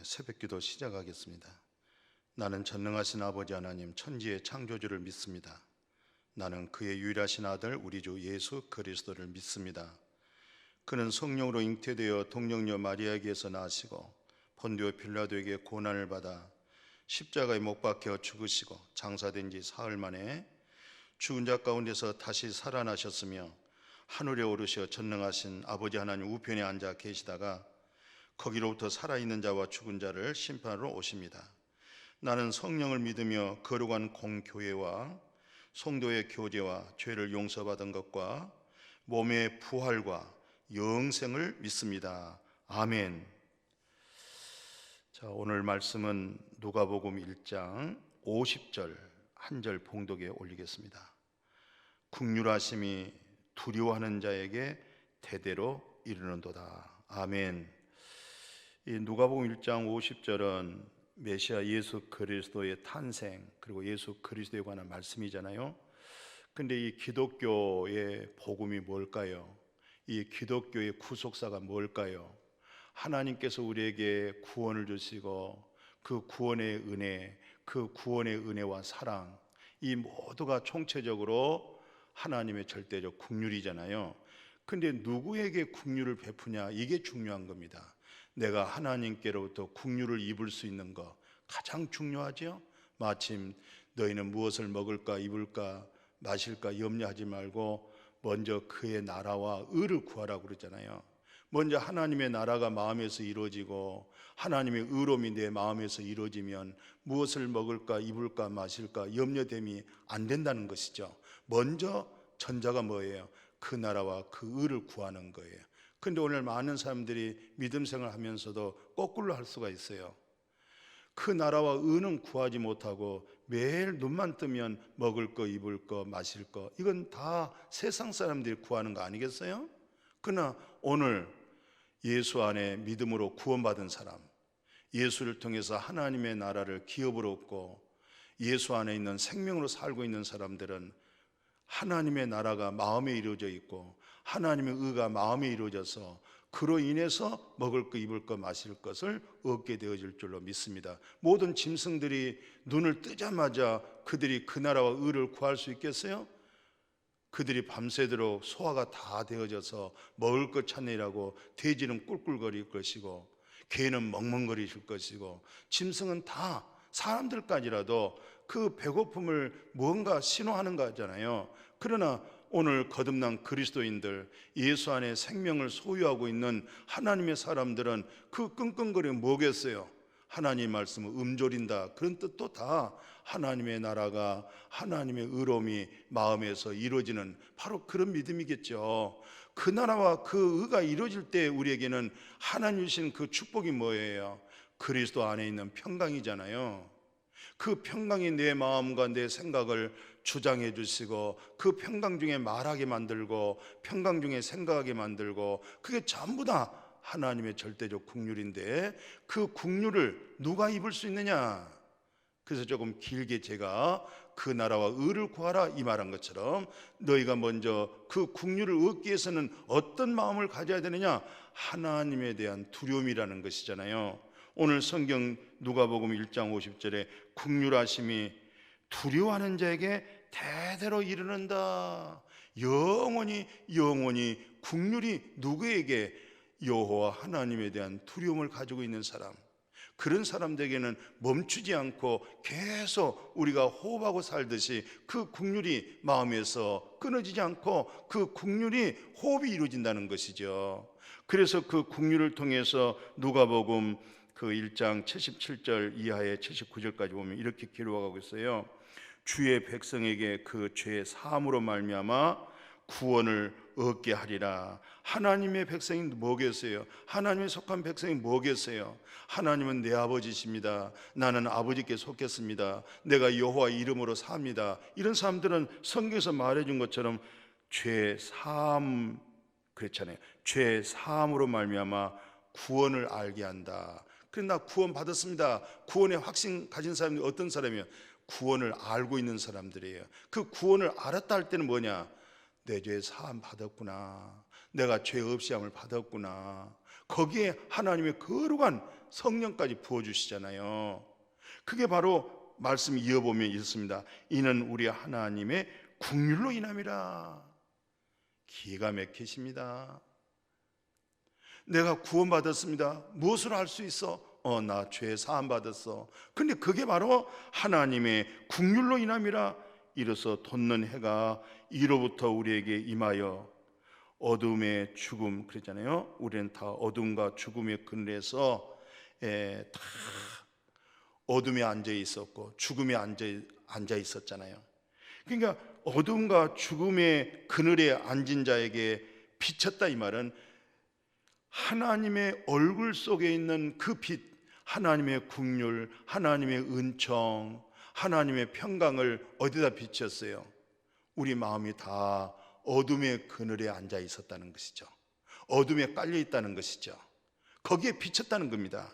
새벽기도 시작하겠습니다. 나는 전능하신 아버지 하나님 천지의 창조주를 믿습니다. 나는 그의 유일하신 아들 우리 주 예수 그리스도를 믿습니다. 그는 성령으로 잉태되어 동정녀 마리아에게서 나시고 본디오 빌라도에게 고난을 받아 십자가에 못 박혀 죽으시고 장사된 지 사흘 만에 죽은 자 가운데서 다시 살아나셨으며 하늘에 오르셔 전능하신 아버지 하나님 우편에 앉아 계시다가 거기로부터 살아있는 자와 죽은 자를 심판하러 오십니다. 나는 성령을 믿으며 거룩한 공교회와 성도의 교제와 죄를 용서받은 것과 몸의 부활과 영생을 믿습니다. 아멘. 자, 오늘 말씀은 누가복음 1장 50절 한 절 봉독에 올리겠습니다. 국률하심이 두려워하는 자에게 대대로 이르는도다. 아멘. 이 누가복음 1장 50절은 메시아 예수 그리스도의 탄생 그리고 예수 그리스도에 관한 말씀이잖아요. 근데 이 기독교의 복음이 뭘까요? 이 기독교의 구속사가 뭘까요? 하나님께서 우리에게 구원을 주시고 그 구원의 은혜, 그 구원의 은혜와 사랑, 이 모두가 총체적으로 하나님의 절대적 국률이잖아요. 근데 누구에게 국률을 베푸냐, 이게 중요한 겁니다. 내가 하나님께로부터 국률을 입을 수 있는 것 가장 중요하죠. 마침 너희는 무엇을 먹을까 입을까 마실까 염려하지 말고 먼저 그의 나라와 의를 구하라고 그러잖아요. 먼저 하나님의 나라가 마음에서 이루어지고 하나님의 의로움이 내 마음에서 이루어지면 무엇을 먹을까 입을까 마실까 염려됨이 안 된다는 것이죠. 먼저 전자가 뭐예요? 그 나라와 그 의를 구하는 거예요. 근데 오늘 많은 사람들이 믿음 생활하면서도 거꾸로 할 수가 있어요. 그 나라와 의는 구하지 못하고 매일 눈만 뜨면 먹을 거 입을 거 마실 거 이건 다 세상 사람들이 구하는 거 아니겠어요? 그러나 오늘 예수 안에 믿음으로 구원받은 사람, 예수를 통해서 하나님의 나라를 기업으로 얻고 예수 안에 있는 생명으로 살고 있는 사람들은 하나님의 나라가 마음에 이루어져 있고 하나님의 의가 마음에 이루어져서 그로 인해서 먹을 거 입을 거 마실 것을 얻게 되어질 줄로 믿습니다. 모든 짐승들이 눈을 뜨자마자 그들이 그 나라와 의를 구할 수 있겠어요? 그들이 밤새도록 소화가 다 되어져서 먹을 것 찾느라고 돼지는 꿀꿀거릴 것이고 개는 멍멍거리실 것이고 짐승은 다 사람들까지라도 그 배고픔을 뭔가 신호하는 거잖아요. 그러나 오늘 거듭난 그리스도인들, 예수 안에 생명을 소유하고 있는 하나님의 사람들은 그 끙끙거림이 뭐겠어요? 하나님 말씀을 음조린다 그런 뜻도 다 하나님의 나라가 하나님의 의로움이 마음에서 이루어지는 바로 그런 믿음이겠죠. 그 나라와 그 의가 이루어질 때 우리에게는 하나님 주신 그 축복이 뭐예요? 그리스도 안에 있는 평강이잖아요. 그 평강이 내 마음과 내 생각을 주장해 주시고 그 평강 중에 말하게 만들고 평강 중에 생각하게 만들고 그게 전부 다 하나님의 절대적 국률인데 그 국률을 누가 입을 수 있느냐? 그래서 조금 길게 제가 그 나라와 의를 구하라 이 말한 것처럼 너희가 먼저 그 국률을 얻기 위해서는 어떤 마음을 가져야 되느냐? 하나님에 대한 두려움이라는 것이잖아요. 오늘 성경 누가복음 1장 50절에 국률하심이 두려워하는 자에게 대대로 이르는다. 영원히 국률이 누구에게? 여호와 하나님에 대한 두려움을 가지고 있는 사람, 그런 사람들에게는 멈추지 않고 계속 우리가 호흡하고 살듯이 그 국률이 마음에서 끊어지지 않고 그 국률이 호흡이 이루어진다는 것이죠. 그래서 그 국률을 통해서 누가복음 그 1장 77절 이하에 79절까지 보면 이렇게 기록하고 있어요. 주의 백성에게 그 죄 사함으로 말미암아 구원을 얻게 하리라. 하나님의 백성이 뭐겠어요? 하나님에 속한 백성이 뭐겠어요? 하나님은 내 아버지십니다. 나는 아버지께 속했습니다. 내가 여호와 이름으로 삽니다. 이런 사람들은 성경에서 말해준 것처럼 죄 사함 그렇잖아요. 죄 사함으로 말미암아 구원을 알게 한다. 그래 나 구원 받았습니다. 구원의 확신 가진 사람이 어떤 사람이에요? 구원을 알고 있는 사람들이에요. 그 구원을 알았다 할 때는 뭐냐? 내 죄 사함 받았구나. 내가 죄 없이 함을 받았구나. 거기에 하나님의 거룩한 성령까지 부어주시잖아요. 그게 바로 말씀 이어보면 있습니다. 이는 우리 하나님의 긍휼로 인함이라. 기가 막히십니다. 내가 구원받았습니다. 무엇으로 할 수 있어? 나 죄 사함 받았어. 근데 그게 바로 하나님의 긍휼로 인함이라. 이로써 돋는 해가 이로부터 우리에게 임하여 어둠의 죽음, 그랬잖아요. 우리는 다 어둠과 죽음의 그늘에서 다 어둠에 앉아 있었고 죽음에 앉아 있었잖아요. 그러니까 어둠과 죽음의 그늘에 앉은 자에게 비쳤다, 이 말은 하나님의 얼굴 속에 있는 그 빛, 하나님의 긍휼, 하나님의 은총, 하나님의 평강을 어디다 비쳤어요? 우리 마음이 다 어둠의 그늘에 앉아 있었다는 것이죠. 어둠에 깔려 있다는 것이죠. 거기에 비쳤다는 겁니다.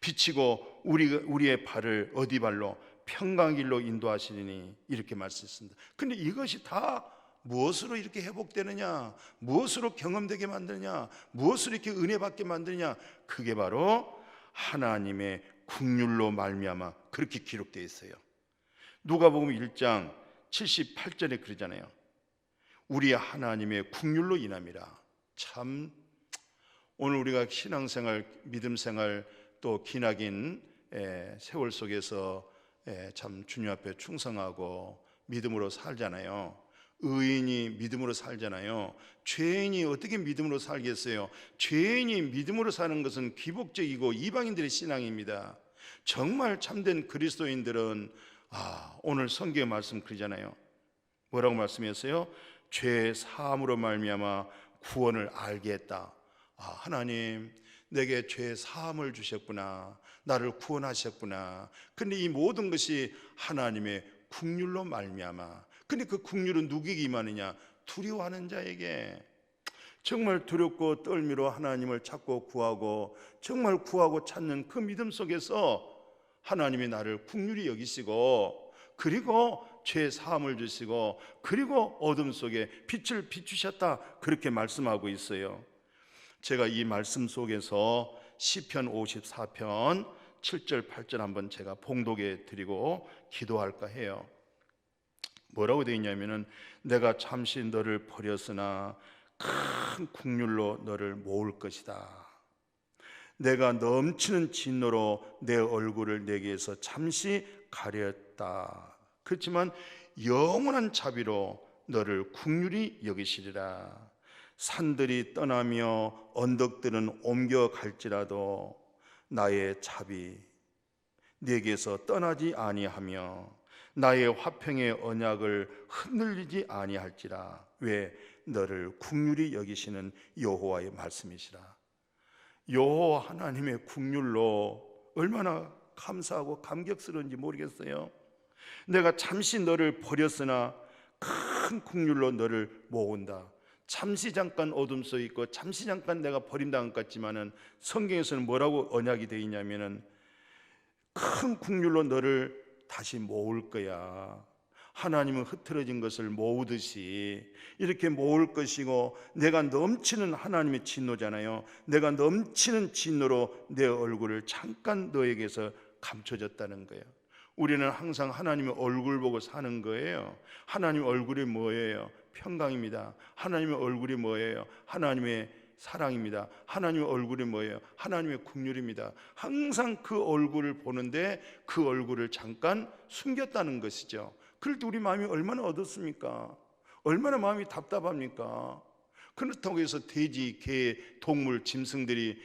비치고 우리의 발을 어디 발로? 평강 길로 인도하시리니, 이렇게 말씀했습니다. 근데 이것이 다 무엇으로 이렇게 회복되느냐, 무엇으로 경험되게 만드느냐, 무엇으로 이렇게 은혜 받게 만드느냐, 그게 바로 하나님의 긍휼로 말미암아 그렇게 기록되어 있어요. 누가복음 1장 78절에 그러잖아요. 우리 하나님의 긍휼로 인함이라. 참 오늘 우리가 신앙생활, 믿음생활, 또 기나긴 세월 속에서 참 주님 앞에 충성하고 믿음으로 살잖아요. 의인이 믿음으로 살잖아요. 죄인이 어떻게 믿음으로 살겠어요? 죄인이 믿음으로 사는 것은 기복적이고 이방인들의 신앙입니다. 정말 참된 그리스도인들은 오늘 성경의 말씀 그러잖아요. 뭐라고 말씀했어요? 죄 사함으로 말미암아 구원을 알게 했다. 하나님, 내게 죄 사함을 주셨구나, 나를 구원하셨구나. 근데 이 모든 것이 하나님의 긍휼로 말미암아. 근데 그 긍휼은 누구에게 임하느냐? 두려워하는 자에게. 정말 두렵고 떨미로 하나님을 찾고 구하고, 정말 구하고 찾는 그 믿음 속에서 하나님이 나를 긍휼히 여기시고, 그리고 죄 사함을 주시고, 그리고 어둠 속에 빛을 비추셨다, 그렇게 말씀하고 있어요. 제가 이 말씀 속에서 시편 54편 7절 8절 한번 제가 봉독해 드리고 기도할까 해요. 뭐라고 되어 있냐면은, 내가 잠시 너를 버렸으나 큰 긍휼로 너를 모을 것이다. 내가 넘치는 진노로 내 얼굴을 내게서 잠시 가렸다. 그렇지만 영원한 자비로 너를 긍휼히 여기시리라. 산들이 떠나며 언덕들은 옮겨갈지라도 나의 자비 네게서 떠나지 아니하며 나의 화평의 언약을 흔들리지 아니할지라. 왜? 너를 긍휼히 여기시는 여호와의 말씀이시라. 여호와 하나님의 긍휼로 얼마나 감사하고 감격스러운지 모르겠어요. 내가 잠시 너를 버렸으나 큰 긍휼로 너를 모은다. 잠시 잠깐 어둠 속에 있고 잠시 잠깐 내가 버림당한 것 같지만은 성경에서는 뭐라고 언약이 되어 있냐면은 큰 긍휼로 너를 다시 모을 거야. 하나님은 흐트러진 것을 모으듯이 이렇게 모을 것이고, 내가 넘치는 하나님의 진노잖아요. 내가 넘치는 진노로 내 얼굴을 잠깐 너에게서 감춰졌다는 거예요. 우리는 항상 하나님의 얼굴 보고 사는 거예요. 하나님의 얼굴이 뭐예요? 평강입니다. 하나님의 얼굴이 뭐예요? 하나님의 사랑입니다. 하나님의 얼굴이 뭐예요? 하나님의 긍휼입니다. 항상 그 얼굴을 보는데 그 얼굴을 잠깐 숨겼다는 것이죠. 그럴 때 우리 마음이 얼마나 어둡습니까? 얼마나 마음이 답답합니까? 그렇다고 해서 돼지, 개, 동물, 짐승들이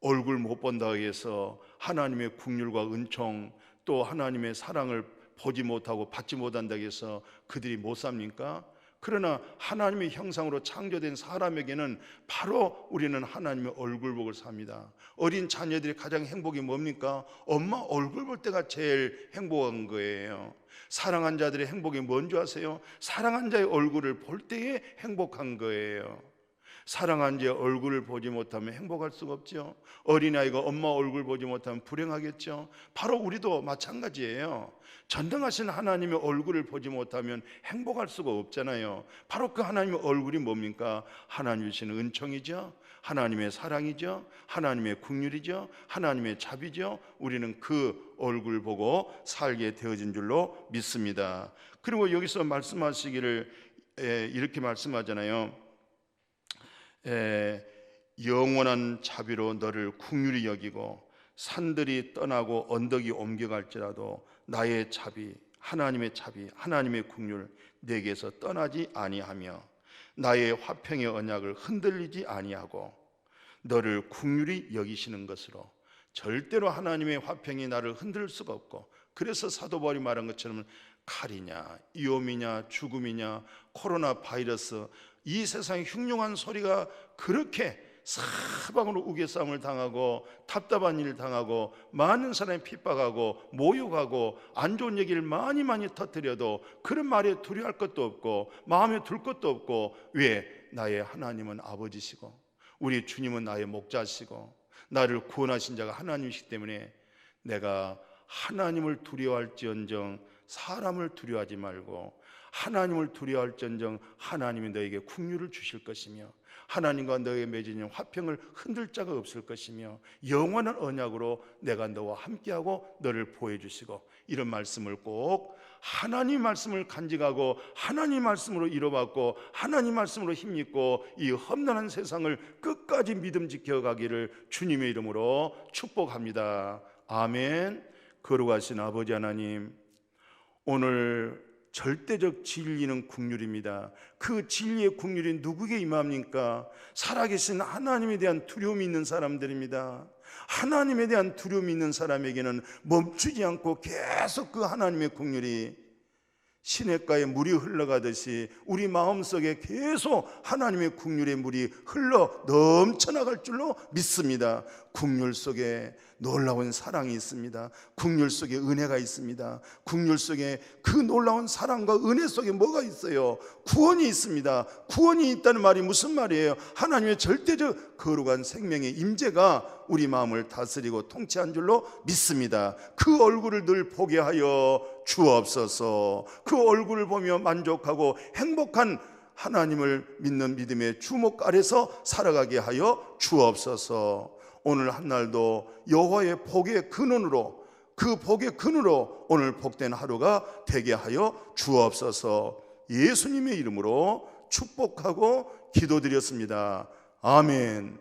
얼굴 못 본다고 해서 하나님의 긍휼과 은총, 또 하나님의 사랑을 보지 못하고 받지 못한다고 해서 그들이 못 삽니까? 그러나 하나님의 형상으로 창조된 사람에게는 바로 우리는 하나님의 얼굴 보고 삽니다. 어린 자녀들이 가장 행복이 뭡니까? 엄마 얼굴 볼 때가 제일 행복한 거예요. 사랑한 자들의 행복이 뭔지 아세요? 사랑한 자의 얼굴을 볼 때에 행복한 거예요. 사랑한 자의 얼굴을 보지 못하면 행복할 수가 없죠. 어린아이가 엄마 얼굴 보지 못하면 불행하겠죠. 바로 우리도 마찬가지예요. 전능하신 하나님의 얼굴을 보지 못하면 행복할 수가 없잖아요. 바로 그 하나님의 얼굴이 뭡니까? 하나님 주시는 은총이죠. 하나님의 사랑이죠, 하나님의 긍휼이죠, 하나님의 자비죠. 우리는 그 얼굴 보고 살게 되어진 줄로 믿습니다. 그리고 여기서 말씀하시기를 이렇게 말씀하잖아요. 영원한 자비로 너를 긍휼히 여기고 산들이 떠나고 언덕이 옮겨갈지라도 나의 자비, 하나님의 자비, 하나님의 긍휼 내게서 떠나지 아니하며 나의 화평의 언약을 흔들리지 아니하고 너를 긍휼히 여기시는 것으로 절대로 하나님의 화평이 나를 흔들 수가 없고, 그래서 사도 바울이 말한 것처럼 칼이냐 위험이냐 죽음이냐 코로나 바이러스, 이 세상의 흉흉한 소리가 그렇게 사방으로 우겨싸움을 당하고 답답한 일을 당하고 많은 사람이 핍박하고 모욕하고 안 좋은 얘기를 많이 터뜨려도 그런 말에 두려워할 것도 없고 마음에 둘 것도 없고, 왜? 나의 하나님은 아버지시고 우리 주님은 나의 목자시고 나를 구원하신 자가 하나님이시기 때문에 내가 하나님을 두려워할지언정 사람을 두려워하지 말고 하나님을 두려워할지언정 하나님이 너에게 긍휼을 주실 것이며 하나님과 너에게 맺은 화평을 흔들 자가 없을 것이며 영원한 언약으로 내가 너와 함께하고 너를 보호해주시고, 이런 말씀을 꼭 하나님 말씀을 간직하고 하나님 말씀으로 이뤄받고 하나님 말씀으로 힘입고 이 험난한 세상을 끝까지 믿음 지켜가기를 주님의 이름으로 축복합니다. 아멘. 거룩하신 아버지 하나님, 오늘 절대적 진리는 긍휼입니다. 그 진리의 긍휼이 누구에게 임합니까? 살아계신 하나님에 대한 두려움이 있는 사람들입니다. 하나님에 대한 두려움이 있는 사람에게는 멈추지 않고 계속 그 하나님의 긍휼이 시냇가에 물이 흘러가듯이 우리 마음속에 계속 하나님의 긍휼의 물이 흘러 넘쳐나갈 줄로 믿습니다. 긍휼 속에 놀라운 사랑이 있습니다. 긍휼 속에 은혜가 있습니다. 긍휼 속에 그 놀라운 사랑과 은혜 속에 뭐가 있어요? 구원이 있습니다. 구원이 있다는 말이 무슨 말이에요? 하나님의 절대적 거룩한 생명의 임재가 우리 마음을 다스리고 통치한 줄로 믿습니다. 그 얼굴을 늘 보게 하여 주옵소서. 그 얼굴을 보며 만족하고 행복한 하나님을 믿는 믿음의 주목 아래서 살아가게 하여 주옵소서. 오늘 한날도 여호와의 복의 근원으로, 그 복의 근으로 오늘 복된 하루가 되게 하여 주옵소서. 예수님의 이름으로 축복하고 기도드렸습니다. 아멘.